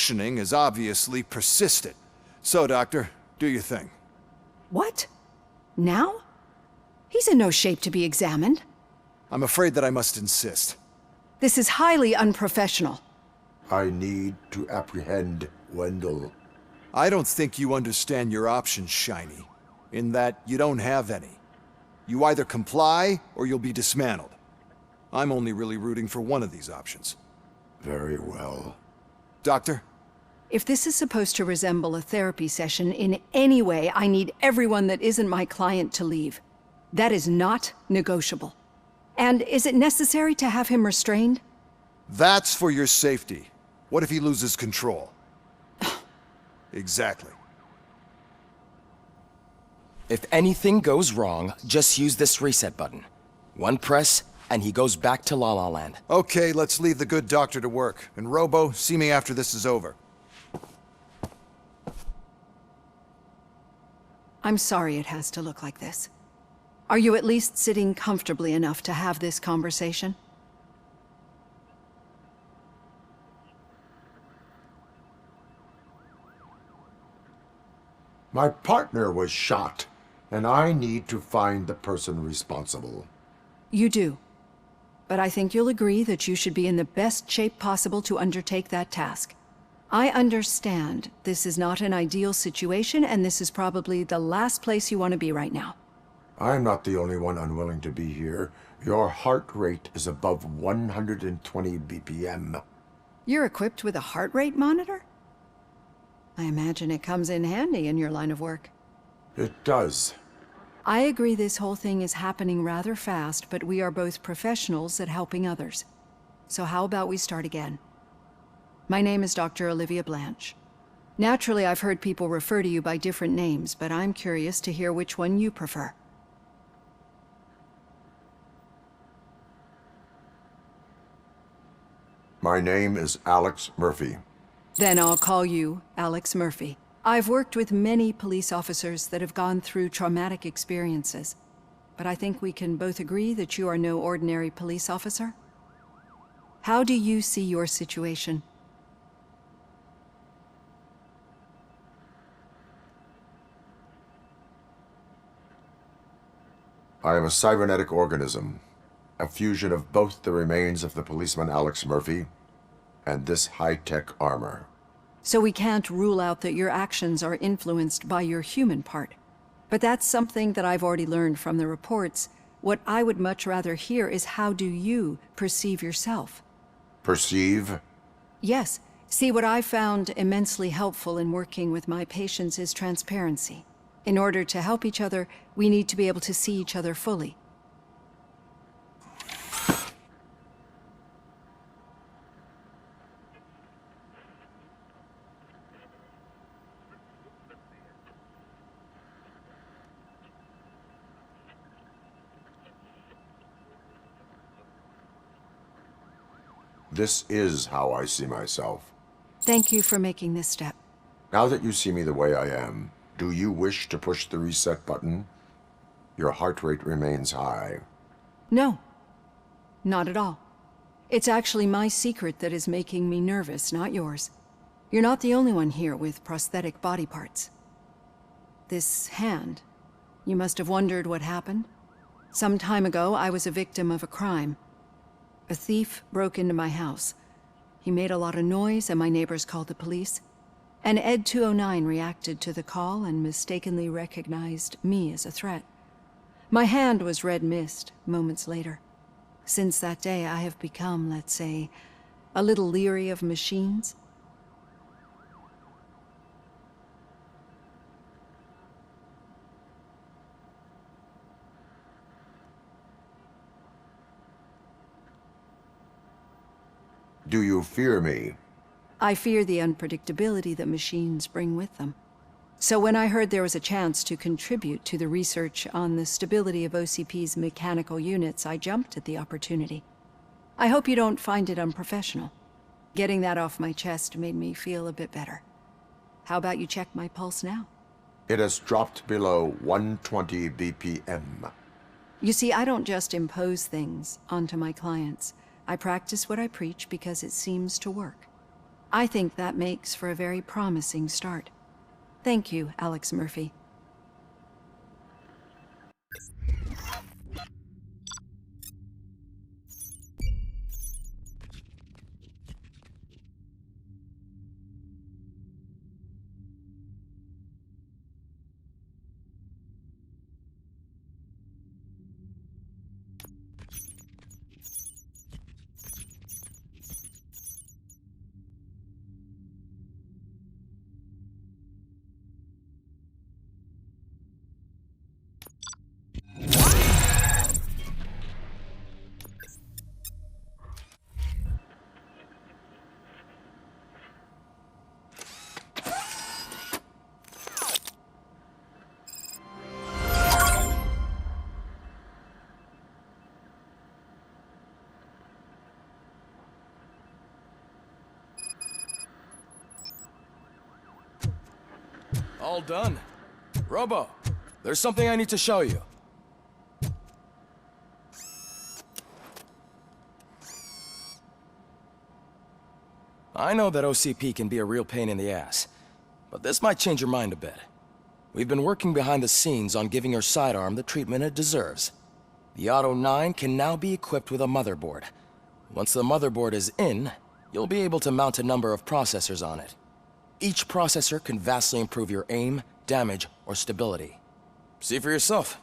malfunctioning has obviously persisted. So, Doctor, do your thing. What? Now? He's in no shape to be examined. I'm afraid that I must insist. This is highly unprofessional. I need to apprehend Wendell. I don't think you understand your options, Shiny, in that you don't have any. You either comply, or you'll be dismantled. I'm only really rooting for one of these options. Very well. Doctor? If this is supposed to resemble a therapy session in any way, I need everyone that isn't my client to leave. That is not negotiable. And is it necessary to have him restrained? That's for your safety. What if he loses control? Exactly. If anything goes wrong, just use this reset button. One press, and he goes back to La La Land. Okay, let's leave the good doctor to work. And Robo, see me after this is over. I'm sorry it has to look like this. Are you at least sitting comfortably enough to have this conversation? My partner was shot, and I need to find the person responsible. You do. But I think you'll agree that you should be in the best shape possible to undertake that task. I understand this is not an ideal situation, and this is probably the last place you want to be right now. I'm not the only one unwilling to be here. Your heart rate is above 120 BPM. You're equipped with a heart rate monitor? I imagine it comes in handy in your line of work. It does. I agree this whole thing is happening rather fast, but we are both professionals at helping others. So how about we start again? My name is Dr. Olivia Blanche. Naturally, I've heard people refer to you by different names, but I'm curious to hear which one you prefer. My name is Alex Murphy. Then I'll call you Alex Murphy. I've worked with many police officers that have gone through traumatic experiences, but I think we can both agree that you are no ordinary police officer. How do you see your situation? I am a cybernetic organism, a fusion of both the remains of the policeman Alex Murphy and this high-tech armor. So we can't rule out that your actions are influenced by your human part. But that's something that I've already learned from the reports. What I would much rather hear is how do you perceive yourself? Perceive? Yes. See, what I found immensely helpful in working with my patients is transparency. In order to help each other, we need to be able to see each other fully. This is how I see myself. Thank you for making this step. Now that you see me the way I am, do you wish to push the reset button? Your heart rate remains high. No, not at all. It's actually my secret that is making me nervous, not yours. You're not the only one here with prosthetic body parts. This hand, you must have wondered what happened. Some time ago, I was a victim of a crime. A thief broke into my house. He made a lot of noise and my neighbors called the police. And Ed 209 reacted to the call and mistakenly recognized me as a threat. My hand was red mist moments later. Since that day, I have become, let's say, a little leery of machines. Do you fear me? I fear the unpredictability that machines bring with them. So when I heard there was a chance to contribute to the research on the stability of OCP's mechanical units, I jumped at the opportunity. I hope you don't find it unprofessional. Getting that off my chest made me feel a bit better. How about you check my pulse now? It has dropped below 120 BPM. You see, I don't just impose things onto my clients. I practice what I preach because it seems to work. I think that makes for a very promising start. Thank you, Alex Murphy. All done. Robo, there's something I need to show you. I know that OCP can be a real pain in the ass, but this might change your mind a bit. We've been working behind the scenes on giving your sidearm the treatment it deserves. The Auto 9 can now be equipped with a motherboard. Once the motherboard is in, you'll be able to mount a number of processors on it. Each processor can vastly improve your aim, damage, or stability. See for yourself.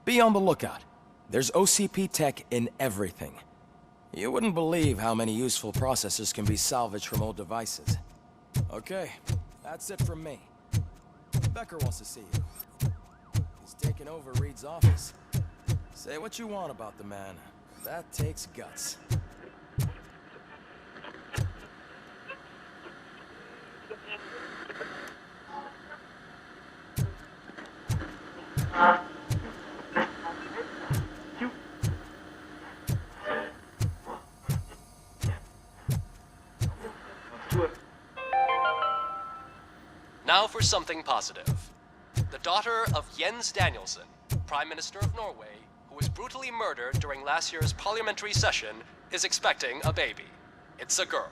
Be on the lookout. There's OCP tech in everything. You wouldn't believe how many useful processors can be salvaged from old devices. Okay, that's it from me. Becker wants to see you. He's taken over Reed's office. Say what you want about the man. That takes guts. Now for something positive. The daughter of Jens Danielson, Prime Minister of Norway, who was brutally murdered during last year's parliamentary session, is expecting a baby. It's a girl.